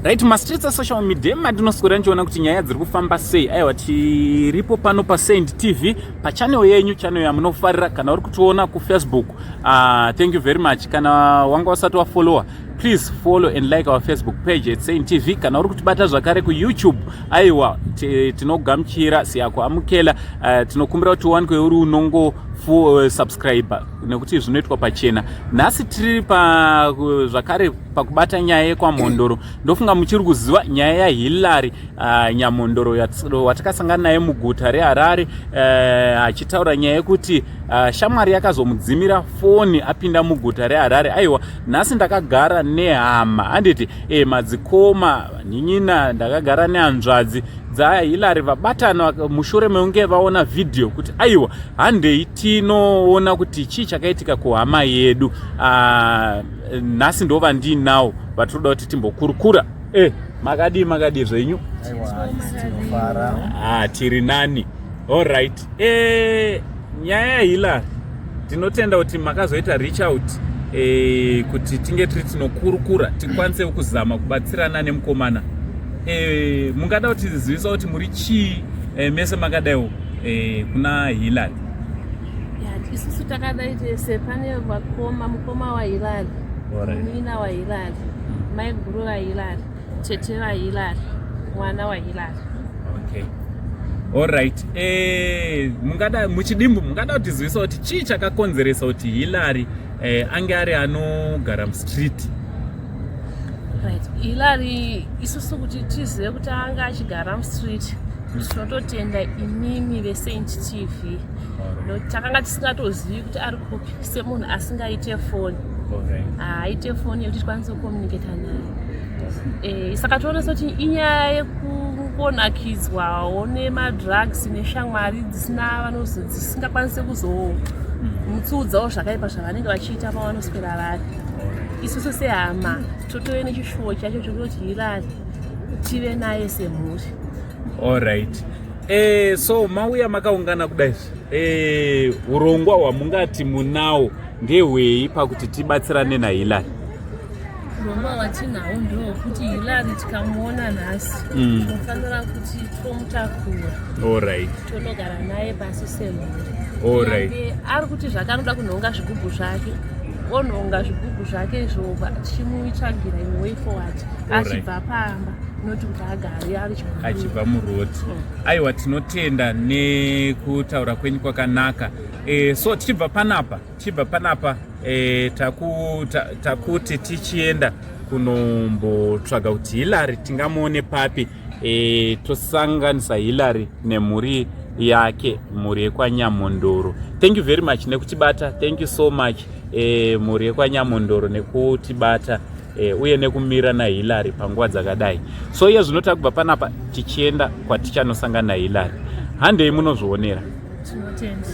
Right, mastreets social media matinoswera ndichiona kuti nyaya dziri kufamba sei. Aiwa, tiripo pano paSaint TV pachannel yenyu, channel yamunofarira. Kana uri kutiona kuFacebook, thank you very much. Kana wanga wasati wafollowa, please follow and like our Facebook page at Saint TV. Kana uri kutibata zvakare kuYouTube, aiwa tinogamuchira siyakuamukela. Tinokumbira kuti wanikwe uri unongo subscriber nekuti zvinoitwa pachena. Nhasi tiri zvakare pakubata nyaya yekwamhondoro. Ndofunga muchiri kuziva nyaya yaHillary Nyamhondoro watakasangana naye muguta reHarare, achitaura nyaya yekuti shamwari yakazomudzimira foni apinda muguta reHarare. Aiwa, nhasi ndakagara nehama, handiti madzikoma nyinyina, ndakagara nehanzvadzi dzaHillary vabatana mushure meunge vaona video kuti aiwa handei tinoona kuti chii chakaitika kuhama yedu. Nhasi ndova ndinawo vatoda kuti timbokurukura. Makadi zvenyu? Tiri nani. All right. Nyaya yaHillary tinotenda kuti makazoita reach out kuti tinge tiri tinokurukura tikwanise kuzama kubatsirana nemukomana. Mungada kuti zivisa kuti muri chii mese makadaiwo kuna Hillary? Isusu takadaite sepane mukoma waHillary, munina waHillary, mai guru waHillary, tete waHillary, mwana waHillary. Okay. All right. Mungada muchidimbu mungada kuti zivisa kuti chii chakakonzeresa kuti Hillary ange ari anogara mustreet? Right. Hillary isusu kuti tizive kuti anga achigara mustreet, tinototenda imimi veSaint TV. Takanga tisingatozivi kuti ari kupi semunhu asingaite foni. Aite foni yekuti tikwanise kukomuniketa naye. Saka toonesa kuti inyaya yekunakidzwawo nemadrugs neshamwari dzisingakwanise kuzomutsudzawo zvakaipa zvavanenge vachiita pavanoswera vari. Isusu sehama totove nechishuwo chacho chokuti Hillary tive naye semhuri. All right. So mauya makaungana kudai, urongwa hwamungati munawo ndehwei pakuti tibatsirane naHillary? Urongwa hwatinahwo ndehwekuti Hillary tikamuona nhasi tinofanira kuti tomutakura. All right. Tonogara naye pasi semhuri. All right. Ari kuti zvakanoda kunhonga zvigubhu zvake, onhonga zvigubhu zvake izvova tichimuitsvagira imwe way forward. Achibva pamba noti kuti agare ari achibva muroti. Aiwa, tinotenda nekutaura kwenyu kwakanaka. So tichibva panapa takuti tichienda kunombotsvaga kuti Hillary tingamuone papi, tosanganisa Hillary nemhuri yake, mhuri yekwanyamhondoro. Thank you very much nekutibata. Thank you so much mhuri yekwanyamhondoro nekutibata uye nekumira naHillary panguva dzakadai. So iye zvinota kubva panapa tichienda kwatichanosangana naHillary. Handei munozvionera. Tinotenda.